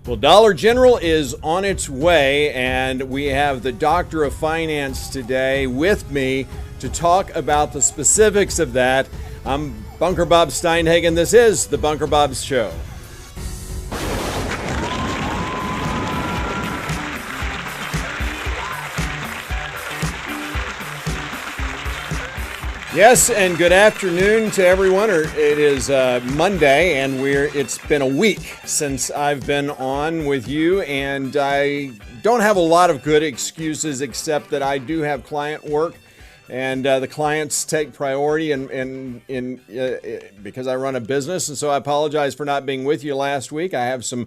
Well, Dollar General is on its way, and we have the Doctor of Finance today with me to talk about the specifics of that. I'm Bunker Bob Steinhagen. This is the Bunker Bob's Show. Yes, and good afternoon to everyone. It is Monday, and it's been a week since I've been on with you, and I don't have a lot of good excuses except that I do have client work, and the clients take priority because I run a business, and so I apologize for not being with you last week. I have some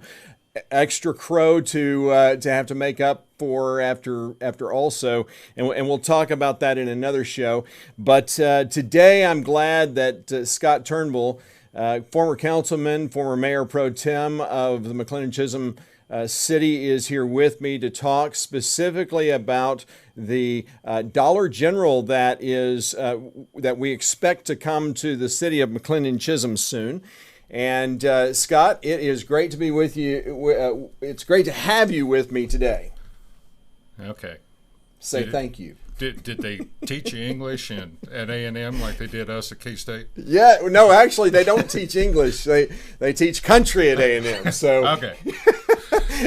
extra crow to have to make up for after also, and we'll talk about that in another show. But today I'm glad that Scott Turnbull, former councilman, former mayor pro tem of the McLendon-Chisholm city, is here with me to talk specifically about the Dollar General that we expect to come to the city of McLendon-Chisholm soon. And Scott, it is great to be with you. It's great to have you with me today. Okay. Thank you. Did they teach you English at A&M like they did us at K-State? Yeah, no, actually they don't teach English. They teach country at A&M. So okay.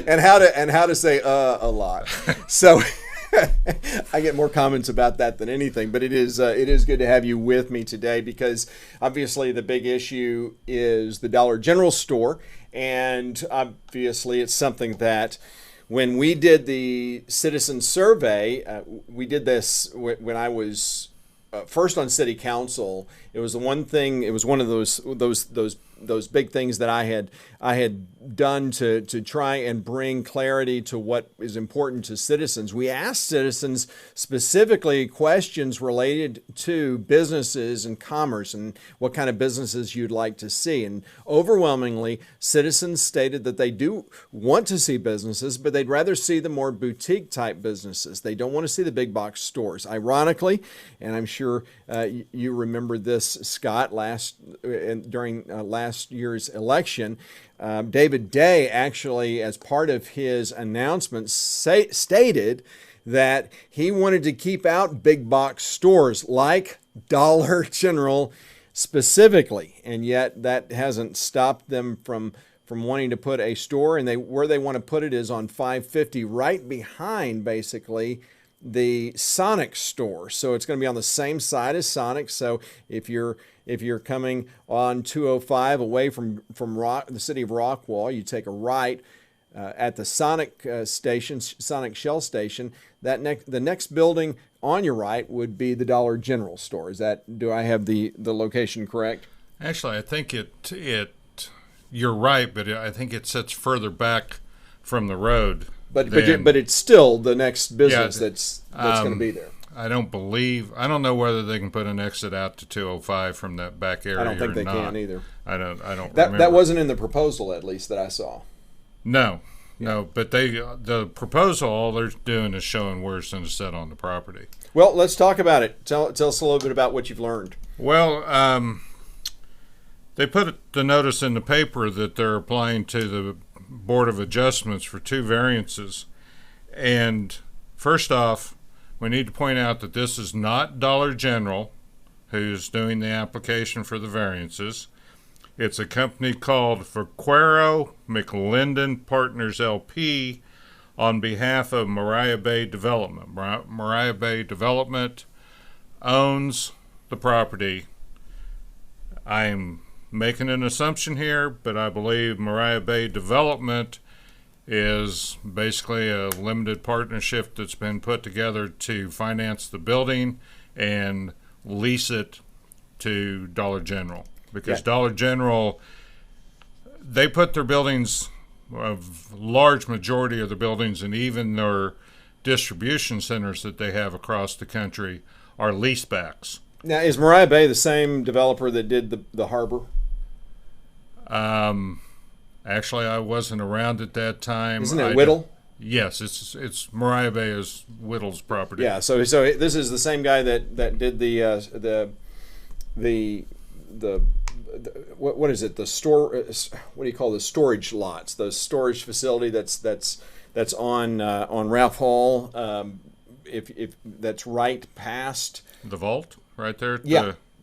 and how to say a lot. So I get more comments about that than anything, but it is good to have you with me today because obviously the big issue is the Dollar General store, and obviously it's something that when we did the citizen survey, we did this when I was first on city council. It was the one thing. It was one of those big things that I had done to try and bring clarity to what is important to citizens. We asked citizens specifically questions related to businesses and commerce and what kind of businesses you'd like to see. And overwhelmingly, citizens stated that they do want to see businesses, but they'd rather see the more boutique type businesses. They don't want to see the big box stores. Ironically, and I'm sure you remember this, Scott, during last year's election, David Day actually, as part of his announcement, stated that he wanted to keep out big box stores like Dollar General specifically, and yet that hasn't stopped them from wanting to put a store, and where they want to put it is on 550, right behind basically the Sonic store. So it's going to be on the same side as Sonic. So if you're coming on 205 away from the city of Rockwall, you take a right at the Sonic station, Sonic Shell station. The next building on your right would be the Dollar General store. Do I have the location correct? Actually, I think you're right, but I think it sits further back from the road. But it's still the next business that's going to be there. I don't know whether they can put an exit out to 205 from that back area. I don't think they not. can either. I don't remember. That wasn't in the proposal, at least, that I saw. No. But the proposal, all they're doing is showing where it's going to sit on the property. Well, let's talk about it. Tell us a little bit about what you've learned. Well, they put the notice in the paper that they're applying to the Board of Adjustments for 2 variances. And first off, we need to point out that this is not Dollar General who's doing the application for the variances. It's a company called Vaquero McLendon Partners LP on behalf of Mariah Bay Development. Mariah Bay Development owns the property. I'm making an assumption here, but I believe Mariah Bay Development is basically a limited partnership that's been put together to finance the building and lease it to Dollar General. Because Dollar General, they put their buildings, a large majority of the buildings and even their distribution centers that they have across the country are leasebacks. Now, is Mariah Bay the same developer that did the harbor? Actually, I wasn't around at that time. Isn't it Whittle? Yes, it's Mariah Bay is Whittle's property. Yeah, so this is the same guy that did the what is it? The store. What do you call the storage lots? The storage facility that's on Ralph Hall. If that's right past the vault right there.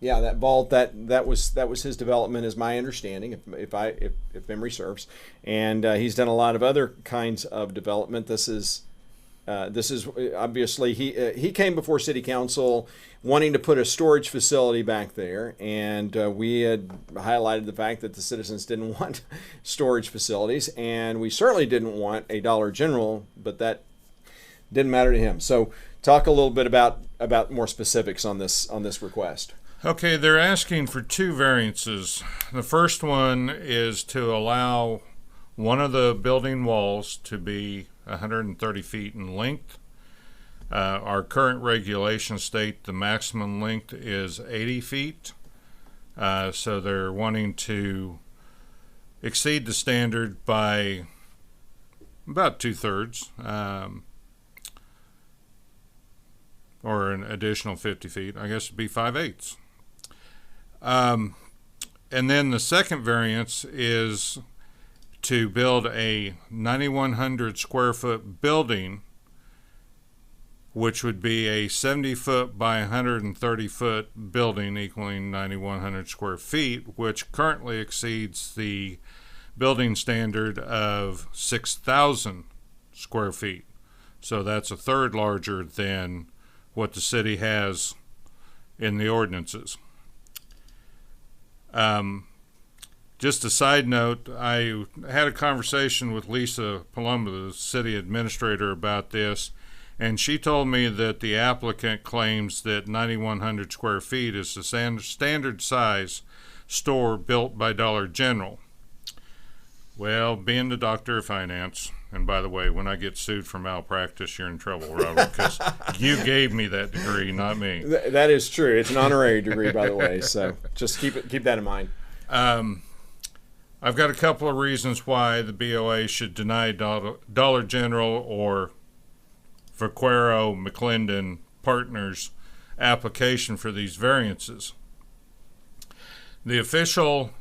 Yeah, that vault that was his development, is my understanding, if memory serves. And he's done a lot of other kinds of development. This is obviously he came before City Council wanting to put a storage facility back there, and we had highlighted the fact that the citizens didn't want storage facilities, and we certainly didn't want a Dollar General, but that didn't matter to him. So talk a little bit about more specifics on this request. Okay, they're asking for two variances. The first one is to allow one of the building walls to be 130 feet in length. Our current regulations state the maximum length is 80 feet. So they're wanting to exceed the standard by about 2/3, or an additional 50 feet. I guess it'd be 5/8. And then the second variance is to build a 9,100 square foot building, which would be a 70 foot by 130 foot building equaling 9,100 square feet, which currently exceeds the building standard of 6,000 square feet. So that's a third larger than what the city has in the ordinances. Just a side note, I had a conversation with Lisa Palumbo, the city administrator, about this, and she told me that the applicant claims that 9,100 square feet is the standard size store built by Dollar General. Well, being the doctor of finance, and by the way, when I get sued for malpractice, you're in trouble, Robert, because you gave me that degree, not me. That is true. It's an honorary degree, by the way, so just keep that in mind. I've got a couple of reasons why the BOA should deny Dollar General or Vaquero McLendon Partners application for these variances. The official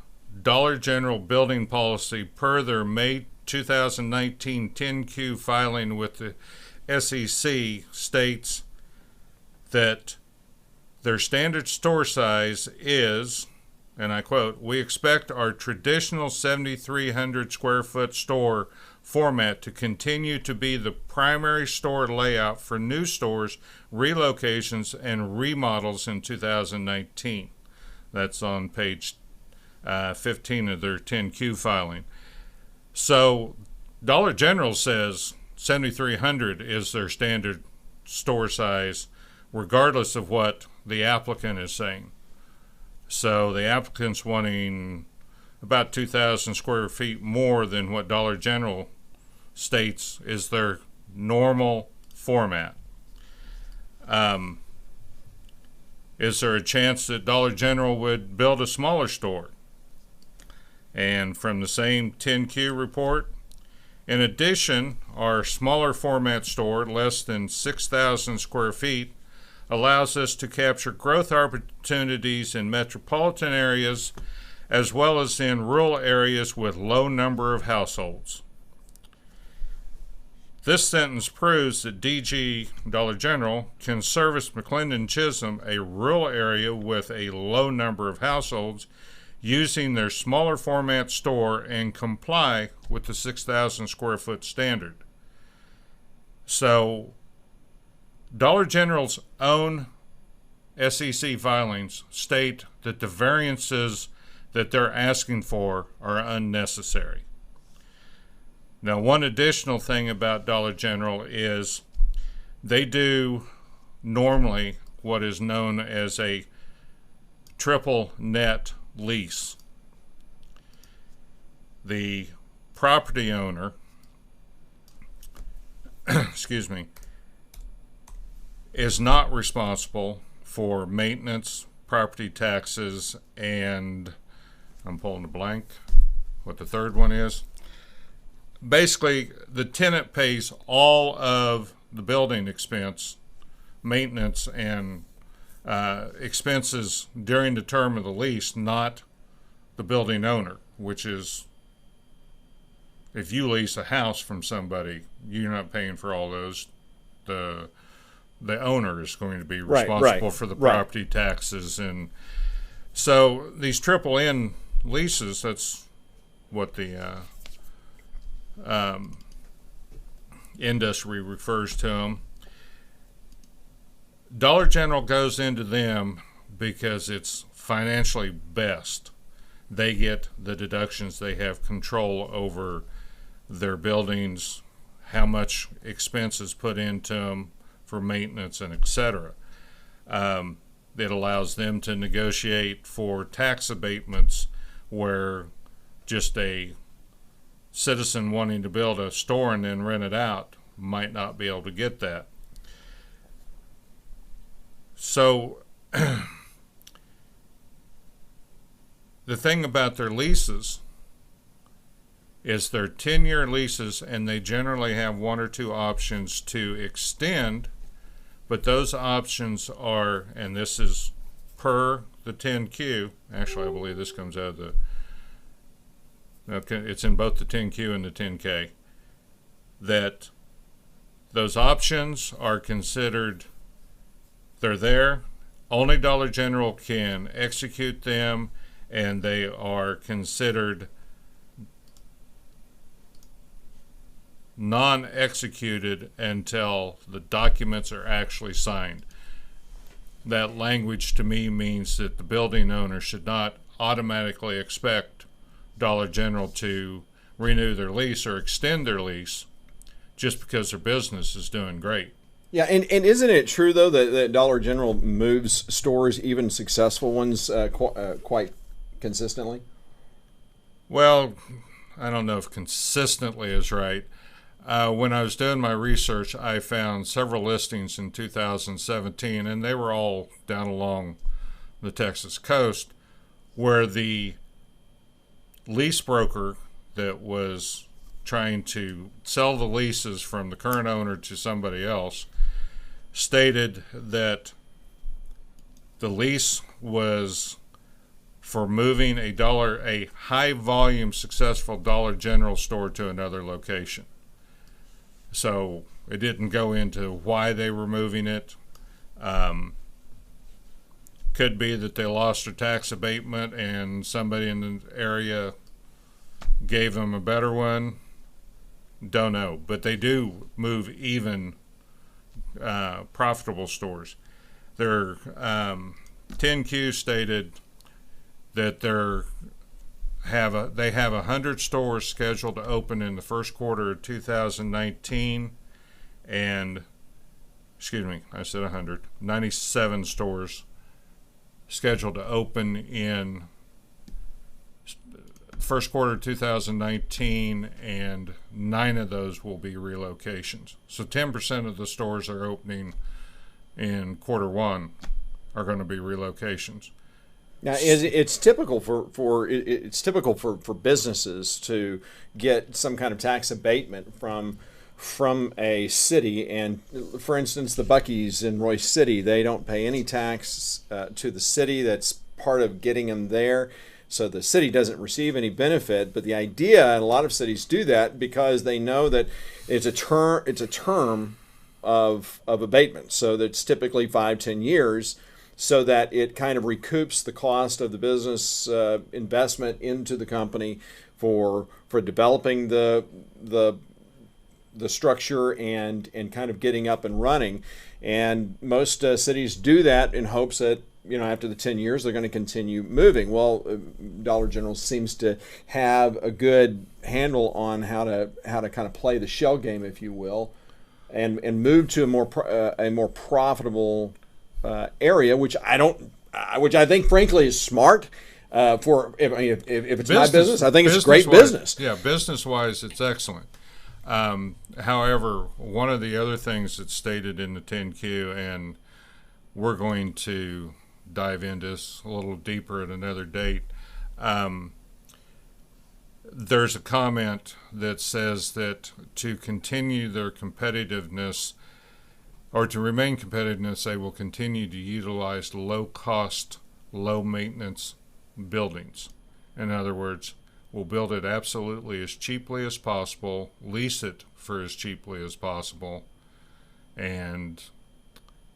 Dollar General building policy per their May 2019 10Q filing with the SEC states that their standard store size is, and I quote, "We expect our traditional 7,300 square foot store format to continue to be the primary store layout for new stores, relocations, and remodels in 2019. That's on page 15 of their 10Q filing. So Dollar General says 7,300 is their standard store size, regardless of what the applicant is saying. So the applicant's wanting about 2,000 square feet more than what Dollar General states is their normal format. Is there a chance that Dollar General would build a smaller store? And from the same 10Q report, in addition, our smaller format store, less than 6,000 square feet, allows us to capture growth opportunities in metropolitan areas as well as in rural areas with low number of households. This sentence proves that DG Dollar General can service McLendon-Chisholm, a rural area with a low number of households, using their smaller format store and comply with the 6,000 square foot standard. So Dollar General's own SEC filings state that the variances that they're asking for are unnecessary. Now, one additional thing about Dollar General is they do normally what is known as a triple net lease. The property owner, excuse me, is not responsible for maintenance, property taxes, and I'm pulling a blank what the third one is. Basically, the tenant pays all of the building expense, maintenance, and expenses during the term of the lease, not the building owner, which is, if you lease a house from somebody, you're not paying for all those. The owner is going to be responsible for the property taxes. And so these triple N leases, that's what the industry refers to them. Dollar General goes into them because it's financially best. They get the deductions. They have control over their buildings, how much expense is put into them for maintenance and etc. It allows them to negotiate for tax abatements where just a citizen wanting to build a store and then rent it out might not be able to get that. So the thing about their leases is they're 10-year leases, and they generally have one or two options to extend, but those options are, and this is per the 10Q, actually I believe this comes out of it's in both the 10Q and the 10K, that those options are considered, they're there, only Dollar General can execute them, and they are considered non-executed until the documents are actually signed. That language to me means that the building owner should not automatically expect Dollar General to renew their lease or extend their lease just because their business is doing great. Yeah, and isn't it true, though, that Dollar General moves stores, even successful ones, quite consistently? Well, I don't know if consistently is right. When I was doing my research, I found several listings in 2017, and they were all down along the Texas coast, where the lease broker that was trying to sell the leases from the current owner to somebody else stated that the lease was for moving a high volume successful Dollar General store to another location. So it didn't go into why they were moving it. Could be that they lost their tax abatement and somebody in the area gave them a better one. Don't know. But they do move even profitable stores. Their 10Q stated that they have 100 stores scheduled to open in the first quarter of 2019, and I said 100, 97 stores scheduled to open in first quarter of 2019, and 9 of those will be relocations. So 10% of the stores that are opening in quarter one are going to be relocations. Now, it's typical for businesses to get some kind of tax abatement from a city, and for instance, the Buc-ee's in Royce City, they don't pay any tax to the city. That's part of getting them there, so the city doesn't receive any benefit. But the idea, and a lot of cities do that because they know that it's a term of abatement, so that's typically 5-10 years. So that it kind of recoups the cost of the business investment into the company for developing the structure and kind of getting up and running. And most cities do that in hopes that after the 10 years they're going to continue moving. Well, Dollar General seems to have a good handle on how to kind of play the shell game, if you will, and move to a more profitable area, which I think frankly is smart. If it's my business, I think it's great business. Yeah, business-wise, it's excellent. However, one of the other things that's stated in the 10Q, and we're going to dive into this a little deeper at another date, there's a comment that says that to continue their competitiveness, or to remain competitiveness, they will continue to utilize low-cost, low-maintenance buildings. In other words, we'll build it absolutely as cheaply as possible, lease it for as cheaply as possible, and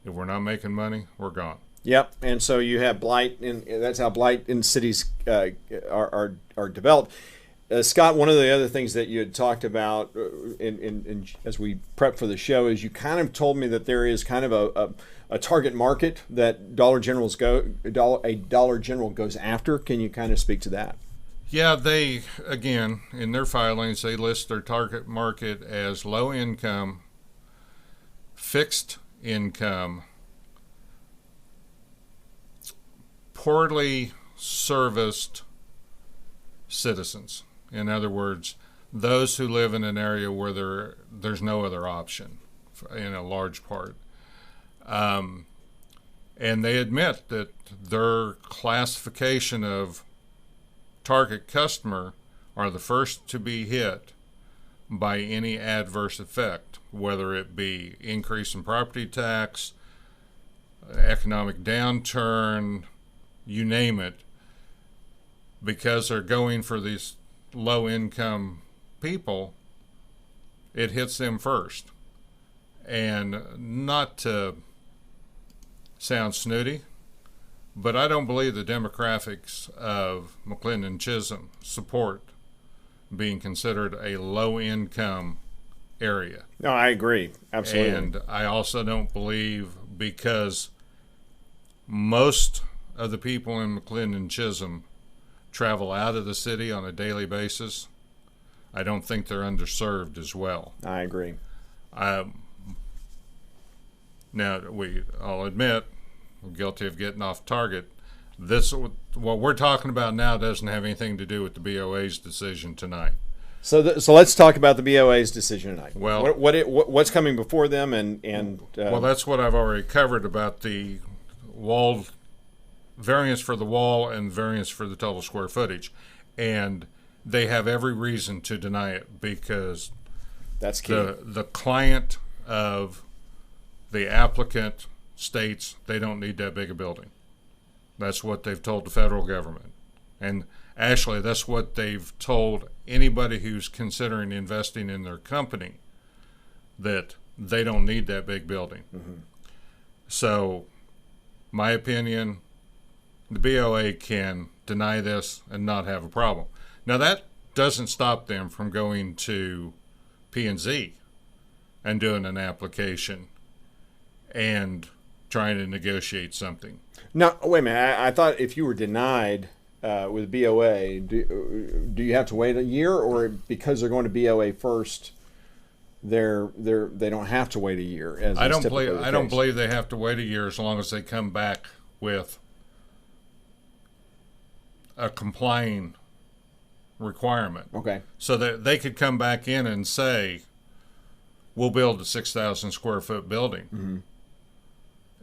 if we're not making money, we're gone. Yep, and so you have blight, and that's how blight in cities are developed. Scott, one of the other things that you had talked about as we prep for the show is you kind of told me that there is kind of a target market that Dollar General goes after. Can you kind of speak to that? Yeah, they, again, in their filings, they list their target market as low income, fixed income, poorly serviced citizens. In other words, those who live in an area where there's no other option in a large part. And they admit that their classification of target customer are the first to be hit by any adverse effect, whether it be increase in property tax, economic downturn, you name it, because they're going for these low-income people, it hits them first. And not to sound snooty, but I don't believe the demographics of McLendon-Chisholm support being considered a low-income area. No, I agree. Absolutely. And I also don't believe, because most of the people in McLendon-Chisholm travel out of the city on a daily basis, I don't think they're underserved as well. I agree. Now, I'll admit, I'm guilty of getting off target. What we're talking about now doesn't have anything to do with the BOA's decision tonight. So let's talk about the BOA's decision tonight. Well, what's coming before them, well, that's what I've already covered about the wall variance for the wall and variance for the total square footage, and they have every reason to deny it because that's key. The client of the applicant states they don't need that big a building. That's what they've told the federal government, and actually that's what they've told anybody who's considering investing in their company, that they don't need that big building. Mm-hmm. So my opinion, the BOA can deny this and not have a problem. Now, that doesn't stop them from going to P&Z and doing an application and trying to negotiate something. Now, wait a minute. I thought if you were denied with BOA, do you have to wait a year, or because they're going to BOA first, they don't have to wait a year? I don't believe they have to wait a year as long as they come back with a complying requirement. Okay. So that they could come back in and say, we'll build a 6,000 square foot building, mm-hmm.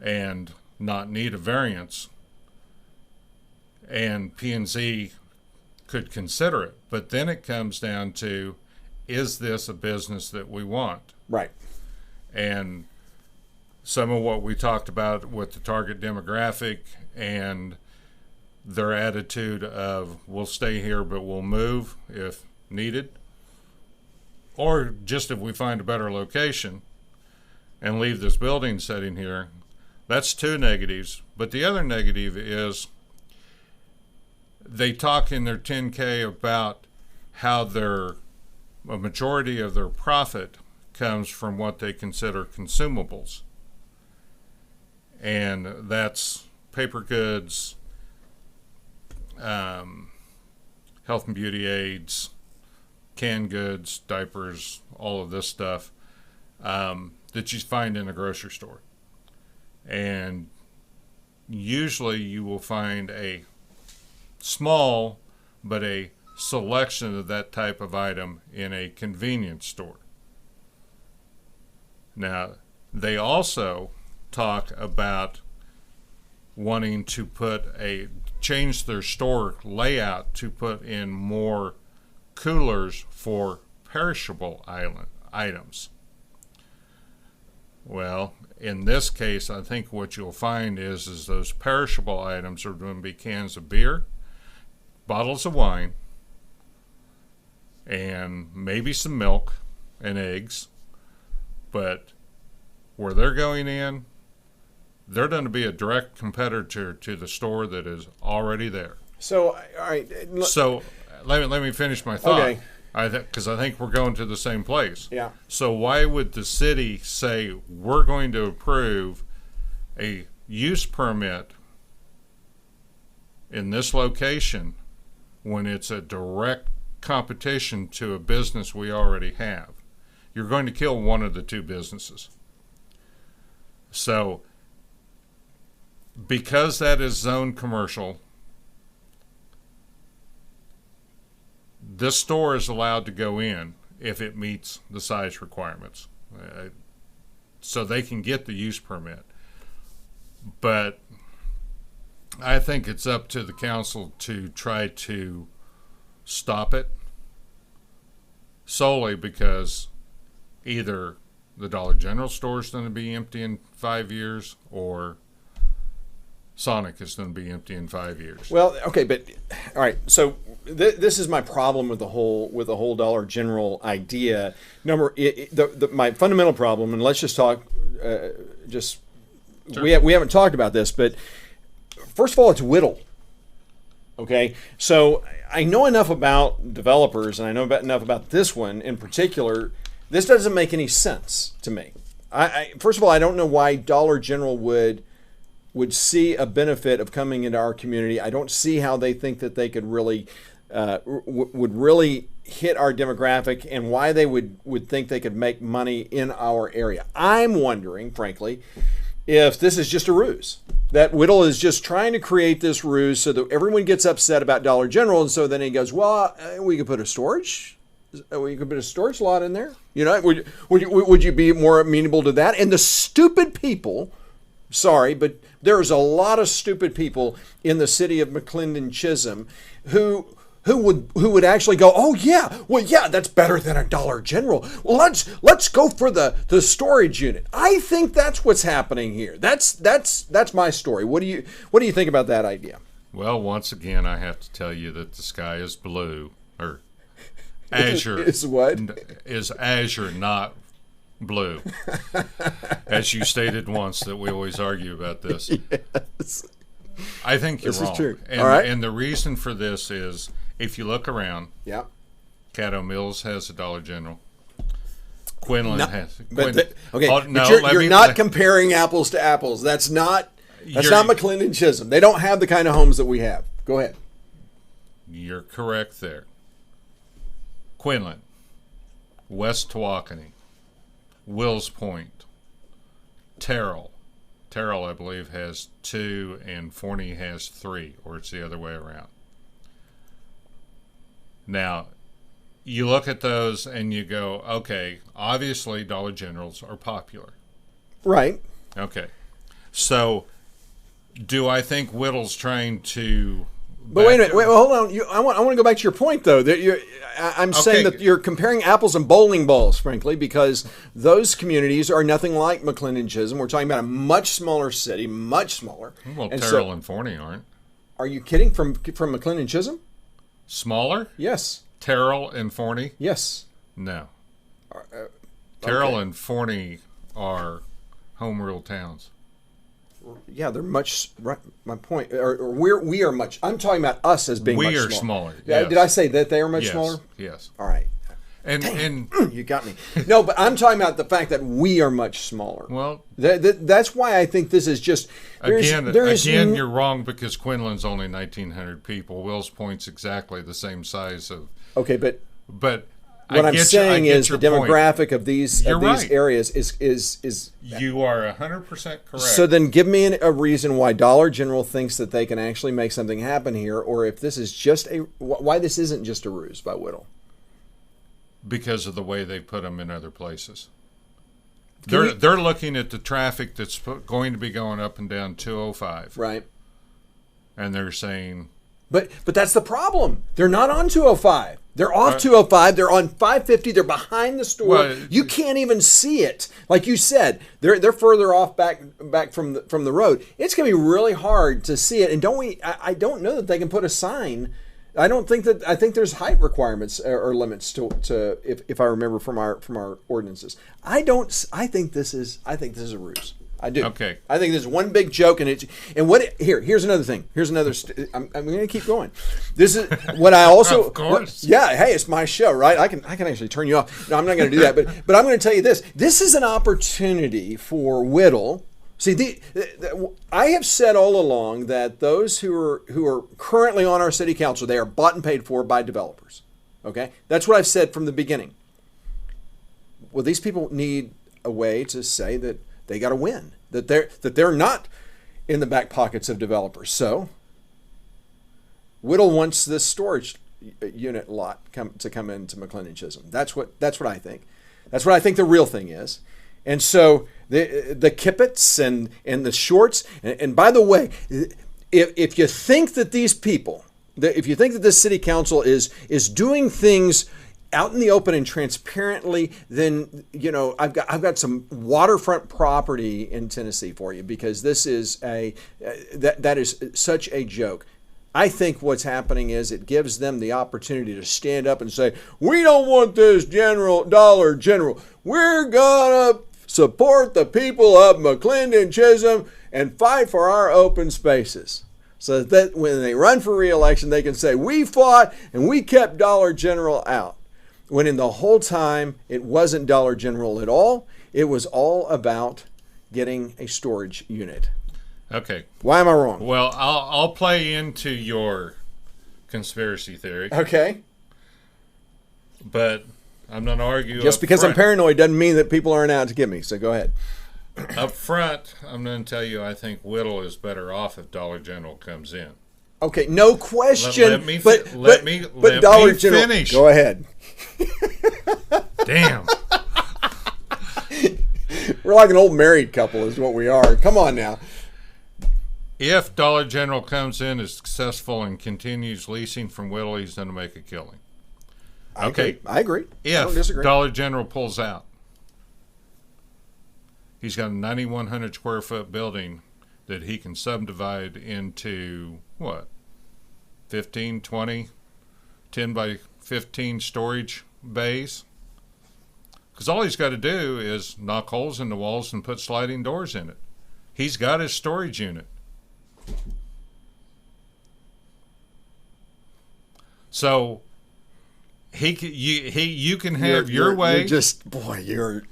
and not need a variance, and P&Z could consider it. But then it comes down to, is this a business that we want? Right. And some of what we talked about with the target demographic and their attitude of, we'll stay here but we'll move if needed, or just if we find a better location and leave this building sitting here. That's two negatives. But the other negative is they talk in their 10K about how a majority of their profit comes from what they consider consumables. And that's paper goods, health and beauty aids, canned goods, diapers, all of this stuff that you find in a grocery store. And usually you will find a small but a selection of that type of item in a convenience store. Now, they also talk about wanting to change their store layout to put in more coolers for perishable items. Well, in this case, I think what you'll find is those perishable items are going to be cans of beer, bottles of wine and maybe some milk and eggs, but where they're going in, they're going to be a direct competitor to the store that is already there. So, all right. So let me finish my thought. Okay. Because I think we're going to the same place. Yeah. So why would the city say we're going to approve a use permit in this location when it's a direct competition to a business we already have? You're going to kill one of the two businesses. So because that is zoned commercial, this store is allowed to go in if it meets the size requirements. So they can get the use permit. But I think it's up to the council to try to stop it, solely because either the Dollar General store is going to be empty in 5 years, or Sonic is going to be empty in 5 years. Well, okay, but all right. So this is my problem with the whole Dollar General idea. My fundamental problem, and let's just talk. Sure. We haven't talked about this, but first of all, it's Whittle. Okay, so I know enough about developers, and I know enough about this one in particular. This doesn't make any sense to me. First of all, I don't know why Dollar General would see a benefit of coming into our community. I don't see how they think that they could really would really hit our demographic, and why they would think they could make money in our area. I'm wondering, frankly, if this is just a ruse. That Whittle is just trying to create this ruse so that everyone gets upset about Dollar General, and so then he goes, well, we could put a storage lot in there. You know, would you be more amenable to that? And the stupid people, sorry, but there's a lot of stupid people in the city of McLendon-Chisholm who would actually go, oh yeah, well yeah, that's better than a Dollar General. Well, let's go for the storage unit. I think that's what's happening here. That's my story. What do you think about that idea? Well, once again, I have to tell you that the sky is blue, or azure. Is what? Is azure, not blue. As you stated once, that we always argue about this. Yes. I think you're this wrong. Is true. And, all right. And the reason for this is, if you look around, yeah, Caddo Mills has a Dollar General. Quinlan has. You're not comparing apples to apples. That's not McLendon-Chisholm. They don't have the kind of homes that we have. Go ahead. You're correct there. Quinlan, West Tawakoni, Wills Point, Terrell, I believe, has 2, and Forney has 3, or it's the other way around. Now, you look at those and you go, okay, obviously Dollar Generals are popular. Right. Okay. So, do I think Whittle's trying to... But wait a minute. Hold on. I want to go back to your point, though. That I'm saying that you're comparing apples and bowling balls, frankly, because those communities are nothing like McLendon-Chisholm. We're talking about a much smaller city, much smaller. Well, Terrell and Forney aren't. Are you kidding? From McLendon-Chisholm? Smaller? Yes. Terrell and Forney? Yes. No. Terrell and Forney are home rule towns. Yeah, they're much. Right, my point, or we are much. I'm talking about us as being. We much are smaller. Yes. Did I say that they are much smaller? Yes. All right. And you got me. No, but I'm talking about the fact that we are much smaller. Well, that's why I think this is just. Again, you're wrong, because Quinlan's only 1,900 people. Wills Point's exactly the same size of. Okay, but what I'm saying is the demographic of these right. areas is. You are 100% correct. So then, give me a reason why Dollar General thinks that they can actually make something happen here, or if this is just why this isn't just a ruse by Whittle. Because of the way they put them in other places. They're looking at the traffic that's going to be going up and down 205. Right. And they're saying... But that's the problem. They're not on 205. They're off 205. They're on 550. They're behind the store. Well, you can't even see it. Like you said, they're further off back from the road. It's going to be really hard to see it. And I don't know that they can put a sign I don't think that. I think there's height requirements or limits to if I remember from our ordinances. I don't. I think this is a ruse. I do. Okay. I think this is one big joke, here's another thing. Here's another. I'm going to keep going. This is what I also. Of course. Yeah. Hey, it's my show, right? I can actually turn you off. No, I'm not going to do that. But I'm going to tell you this. This is an opportunity for Whittle. See, I have said all along that those who are currently on our city council, they are bought and paid for by developers. Okay, that's what I've said from the beginning. Well, these people need a way to say that they got to win, that they're not in the back pockets of developers. So, Whittle wants this storage unit lot to come into McLendon-Chisholm. That's what I think. That's what I think the real thing is. And so the Kippets and the Shorts, and by the way, if you think that these people, if you think that this city council is doing things out in the open and transparently, then I've got some waterfront property in Tennessee for you, because this is that is such a joke. I think what's happening is it gives them the opportunity to stand up and say, we don't want this Dollar General. We're gonna support the people of McLendon-Chisholm and fight for our open spaces. So that when they run for re-election, they can say, we fought and we kept Dollar General out. When in the whole time, it wasn't Dollar General at all. It was all about getting a storage unit. Okay. Why am I wrong? Well, I'll play into your conspiracy theory. Okay. But I'm not arguing. Just because I'm paranoid doesn't mean that people aren't out to get me. So go ahead. Up front, I'm going to tell you I think Whittle is better off if Dollar General comes in. Okay, no question. Let me Dollar General, finish. Go ahead. Damn. We're like an old married couple is what we are. Come on now. If Dollar General comes in, is successful, and continues leasing from Whittle, he's going to make a killing. Okay. I agree. If I don't disagree. Dollar General pulls out, he's got a 9,100 square foot building that he can subdivide into, 15, 20, 10 by 15 storage bays? Because all he's got to do is knock holes in the walls and put sliding doors in it. He's got his storage unit. So you can have your way. You're just, you're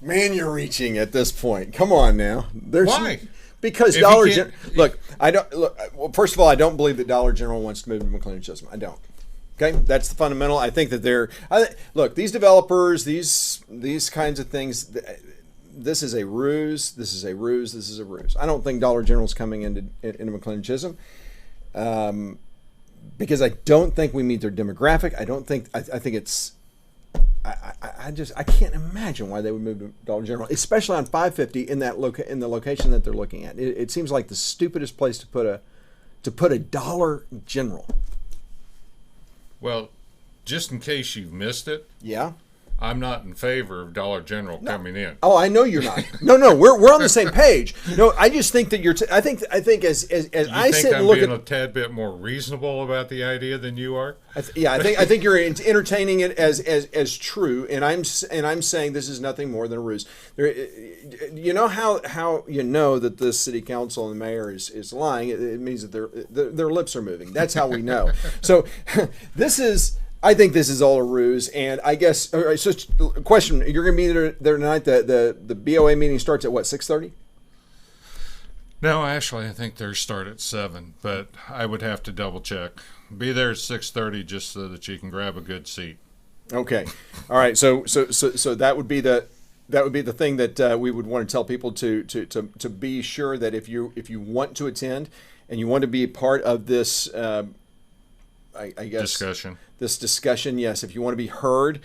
reaching at this point. Come on now. Why? Because Dollar General. Well, first of all, I don't believe that Dollar General wants to move to McLendon-Chisholm. I don't. Okay, that's the fundamental. I think that look, these developers, these kinds of things. This is a ruse. This is a ruse. This is a ruse. I don't think Dollar General's coming into McLendon-Chisholm. Because I don't think we meet their demographic. I think it's. I can't imagine why they would move to Dollar General, especially on 550 in the location that they're looking at. It seems like the stupidest place to put a Dollar General. Well, just in case you've missed it. Yeah. I'm not in favor of Dollar General coming in. Oh, I know you're not. No, we're on the same page. No, I just think that I think as I sit and look at, I'm being a tad bit more reasonable about the idea than you are. I think you're entertaining it as true, and I'm saying this is nothing more than a ruse. You know how you know that the city council and the mayor is lying? It means that their lips are moving. That's how we know. So I think this is all a ruse, and I guess. All right, so, question: you're going to be there tonight? The BOA meeting starts at what, 6:30? No, actually, I think theirs start at 7, but I would have to double check. Be there at 6:30 just so that you can grab a good seat. Okay, all right. So that would be the thing that we would want to tell people to be sure that if you want to attend and you want to be a part of this. I guess this discussion, yes, if you want to be heard,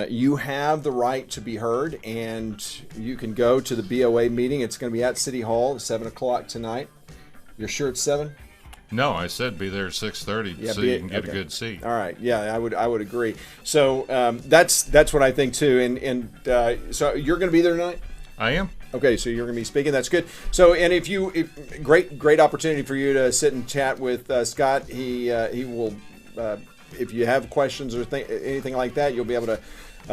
you have the right to be heard, and you can go to the BOA meeting. It's going to be at City Hall at 7 o'clock tonight. You're sure it's 7? No, I said be there at 6:30 so you can get a good seat. All right, yeah, I would agree. So that's what I think too. And so you're going to be there tonight? I am. Okay, so you're going to be speaking. That's good. So, and great opportunity for you to sit and chat with Scott. He will if you have questions or anything like that, you'll be able to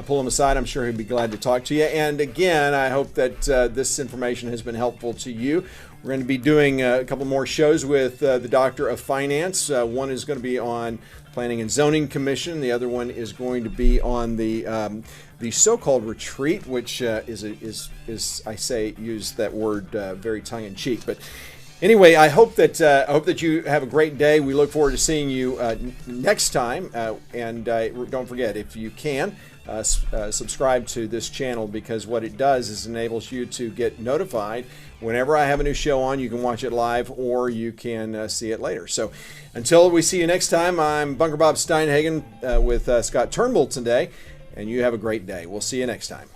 pull him aside. I'm sure he'd be glad to talk to you. And again, I hope that this information has been helpful to you. We're going to be doing a couple more shows with the Doctor of Finance. One is going to be on Planning and Zoning Commission. The other one is going to be on the so-called retreat, which is I say use that word very tongue-in-cheek. But anyway, I hope that you have a great day. We look forward to seeing you next time. And don't forget, if you can, subscribe to this channel, because what it does is enables you to get notified whenever I have a new show on. You can watch it live, or you can see it later. So until we see you next time, I'm Bunker Bob Steinhagen with Scott Turnbull today, and you have a great day. We'll see you next time.